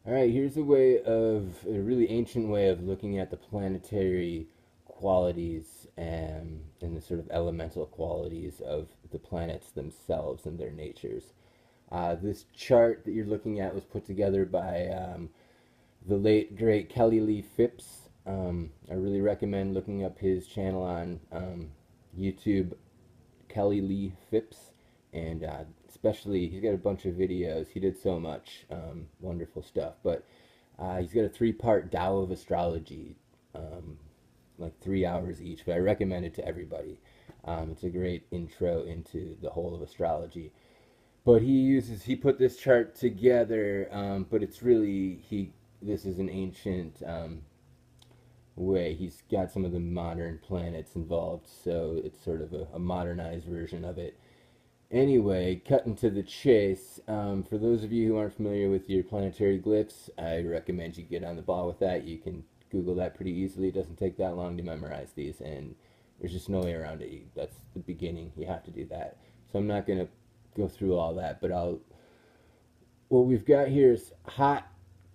All right, here's a really ancient way of looking at the planetary qualities and the sort of elemental qualities of the planets themselves and their natures. This chart that you're looking at was put together by the late great Lee Phipps. I really recommend looking up his channel on YouTube, Lee Phipps, and especially he's got a bunch of videos. He did so much wonderful stuff, but he's got a three-part Tao of astrology, like 3 hours each. But I recommend it to everybody. It's a great intro into the whole of astrology. But he put this chart together, but it's really this is an ancient way. He's got some of the modern planets involved, so it's sort of a modernized version of it. Anyway, cutting to the chase, for those of you who aren't familiar with your planetary glyphs, I recommend you get on the ball with that. You can Google that pretty easily. It doesn't take that long to memorize these, and there's just no way around it. That's the beginning. You have to do that. So I'm not going to go through all that, but what we've got here is hot,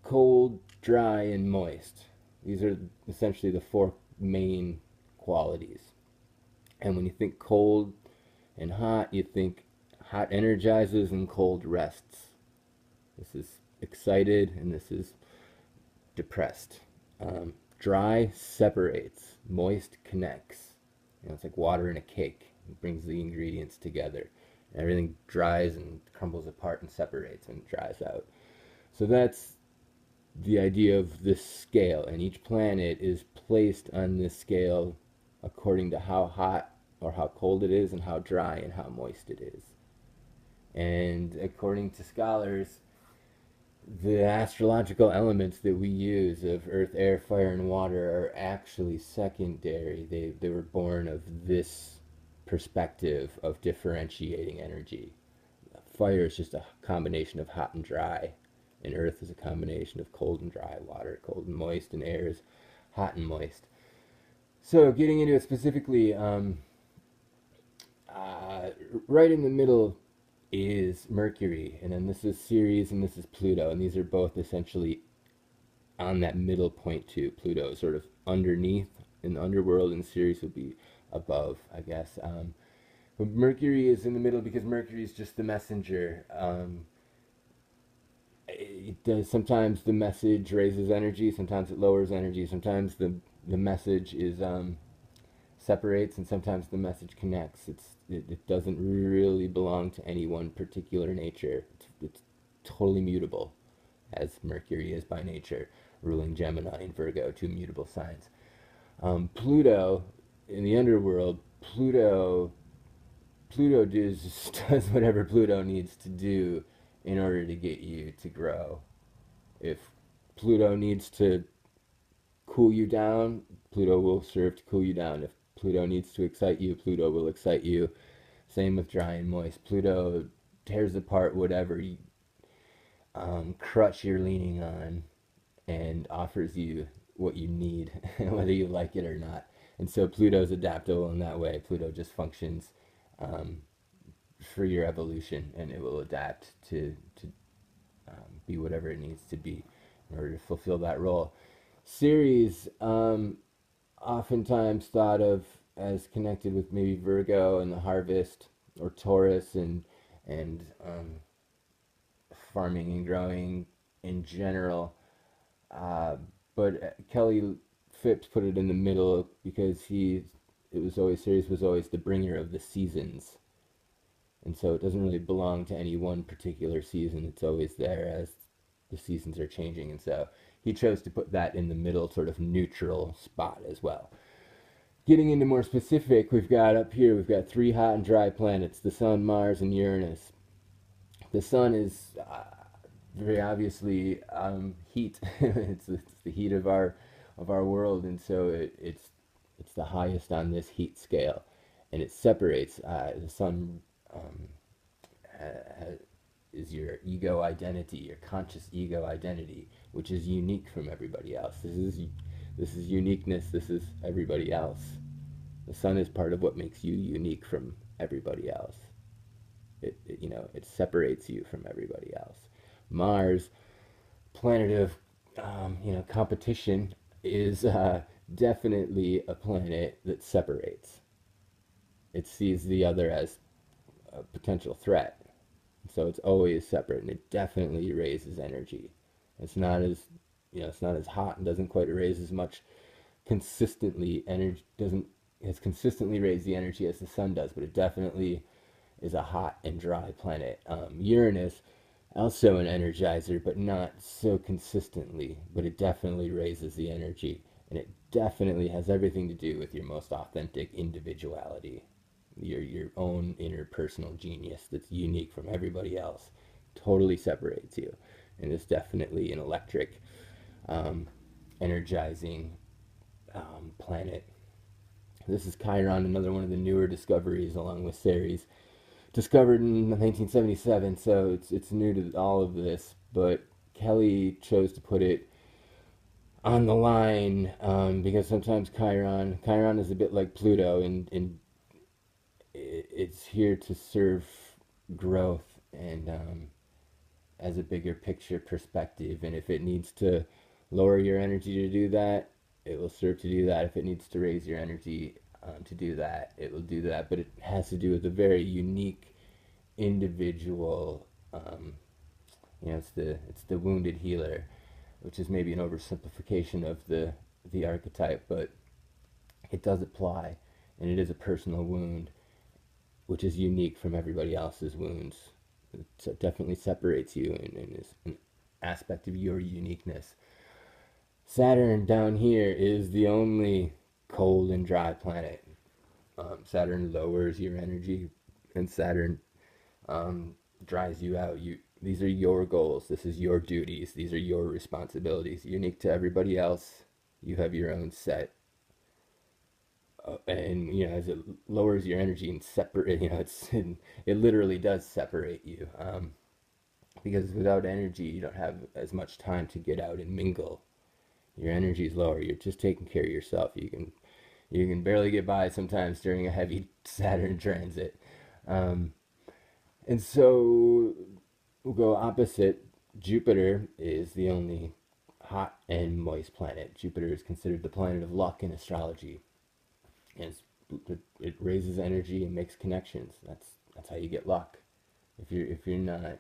cold, dry, and moist. These are essentially the four main qualities. And when you think cold and hot, you think hot energizes and cold rests. This is excited and this is depressed. Dry separates, moist connects. It's like water in a cake. It brings the ingredients together. And everything dries and crumbles apart and separates and dries out. So that's the idea of this scale, and each planet is placed on this scale according to how hot or how cold it is and how dry and how moist it is. And according to scholars, the astrological elements that we use of earth, air, fire, and water are actually secondary. They were born of this perspective of differentiating energy. Fire is just a combination of hot and dry, and earth is a combination of cold and dry, water cold and moist, and air is hot and moist. So getting into it specifically, right in the middle is Mercury, and then this is Ceres, and this is Pluto, and these are both essentially on that middle point too. Pluto is sort of underneath in the underworld, and Ceres would be above, I guess. But Mercury is in the middle because Mercury is just the messenger. It does, sometimes the message raises energy, sometimes it lowers energy, sometimes the message is separates, and sometimes the message connects. It doesn't really belong to any one particular nature. It's totally mutable, as Mercury is by nature, ruling Gemini and Virgo, two mutable signs. Pluto, in the underworld, Pluto does whatever Pluto needs to do in order to get you to grow. If Pluto needs to cool you down, Pluto will serve to cool you down. If Pluto needs to excite you, Pluto will excite you. Same with dry and moist. Pluto tears apart whatever crutch you're leaning on and offers you what you need, whether you like it or not. And so Pluto's adaptable in that way. Pluto just functions um, for your evolution, and it will adapt be whatever it needs to be in order to fulfill that role. Ceres, oftentimes thought of as connected with maybe Virgo and the harvest, or Taurus and farming and growing in general. But Kelly Phipps put it in the middle because it was always Ceres was always the bringer of the seasons, and so it doesn't really belong to any one particular season. It's always there as the seasons are changing, and so he chose to put that in the middle, sort of neutral spot as well. Getting into more specific, we've got three hot and dry planets: the Sun, Mars, and Uranus. The Sun is very obviously heat. It's the heat of our world, and so it's the highest on this heat scale, and it separates. The Sun is your ego identity, your conscious ego identity, which is unique from everybody else. This is uniqueness. This is everybody else. The Sun is part of what makes you unique from everybody else. It separates you from everybody else. Mars planet of competition is definitely a planet that separates. It sees the other as a potential threat, so it's always separate, and it definitely raises energy. It's not as it's not as hot and doesn't quite raise as much consistently. Energy doesn't as consistently raise the energy as the sun does, but it definitely is a hot and dry planet. Uranus, also an energizer, but not so consistently, but it definitely raises the energy, and it definitely has everything to do with your most authentic individuality, your own interpersonal genius that's unique from everybody else, totally separates you, and it's definitely an electric, um, energizing planet. This is Chiron, another one of the newer discoveries, along with Ceres, discovered in 1977. So it's new to all of this, but Kelly chose to put it on the line because sometimes Chiron is a bit like Pluto, and it's here to serve growth and as a bigger picture perspective. And if it needs to lower your energy to do that, it will serve to do that. If it needs to raise your energy to do that, it will do that. But it has to do with a very unique individual. It's the wounded healer, which is maybe an oversimplification of the archetype, but it does apply, and it is a personal wound, which is unique from everybody else's wounds. It definitely separates you and is an aspect of your uniqueness. Saturn down here is the only cold and dry planet. Saturn lowers your energy, and Saturn dries you out. These are your goals. This is your duties. These are your responsibilities. Unique to everybody else. You have your own set. And as it lowers your energy and separate, it literally does separate you. Because without energy, you don't have as much time to get out and mingle. Your energy is lower. You're just taking care of yourself. You can barely get by sometimes during a heavy Saturn transit. And so we'll go opposite. Jupiter is the only hot and moist planet. Jupiter is considered the planet of luck in astrology, and it raises energy and makes connections. That's how you get luck. If you're not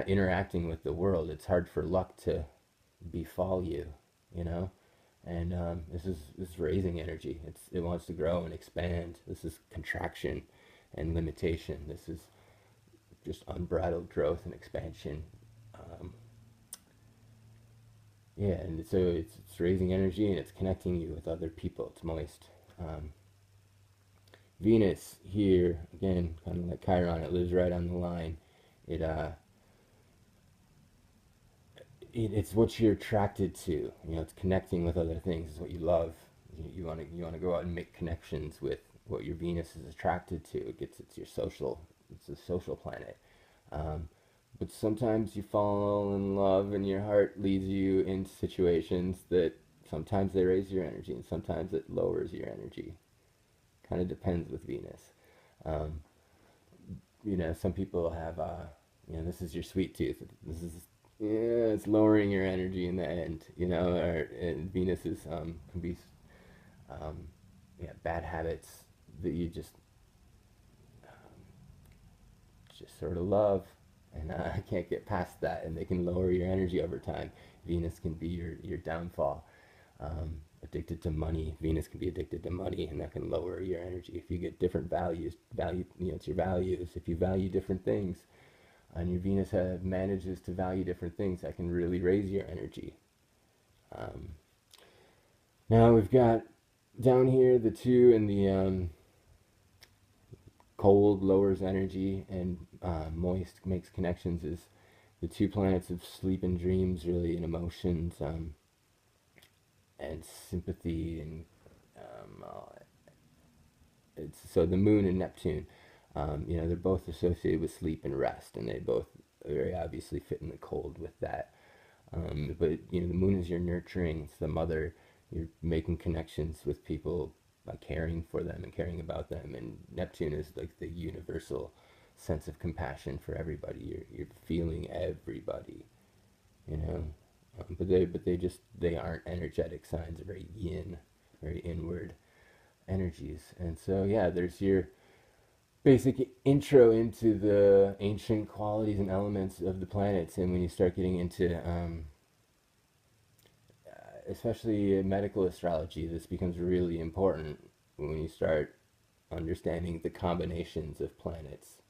interacting with the world, it's hard for luck to befall you. You know, and this is raising energy. It wants to grow and expand. This is contraction and limitation. This is just unbridled growth and expansion. Um, yeah, and so it's raising energy and it's connecting you with other people. It's moist. Um, Venus here again, kind of like Chiron, it lives right on the line. It it's what you're attracted to. It's connecting with other things. It's what you love. You want to go out and make connections with what your Venus is attracted to. It's your social. It's a social planet. Um, but sometimes you fall in love and your heart leads you into situations that sometimes they raise your energy and sometimes it lowers your energy. Kind of depends with Venus. Um, some people have, this is your sweet tooth. This is, yeah, it's lowering your energy in the end, and Venus is, can be, um, yeah, bad habits that you just sort of love, and I can't get past that, and they can lower your energy over time. Venus can be your downfall. Addicted to money, Venus can be addicted to money, and that can lower your energy. If you get different it's your values. If you value different things, and your Venus manages to value different things, that can really raise your energy. Um, Now we've got down here the two, and the cold lowers energy, and moist makes connections, is the two planets of sleep and dreams, really, and emotions, and sympathy, and so the moon and Neptune, they're both associated with sleep and rest, and they both very obviously fit in the cold with that. But the moon is your nurturing, it's the mother. You're making connections with people by caring for them and caring about them. And Neptune is like the universal sense of compassion for everybody. You're feeling everybody. you know. But they aren't energetic signs, very yin, very inward energies. And so yeah, there's your basic intro into the ancient qualities and elements of the planets. And when you start getting into especially medical astrology, this becomes really important when you start understanding the combinations of planets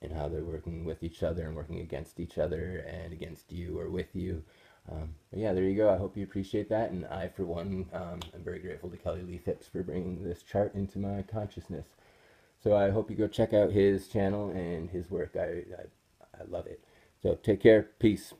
and how they're working with each other and working against each other and against you or with you. But yeah, there you go. I hope you appreciate that. And I, for one, am very grateful to Kelly Lee Phipps for bringing this chart into my consciousness. So I hope you go check out his channel and his work. I love it. So take care. Peace.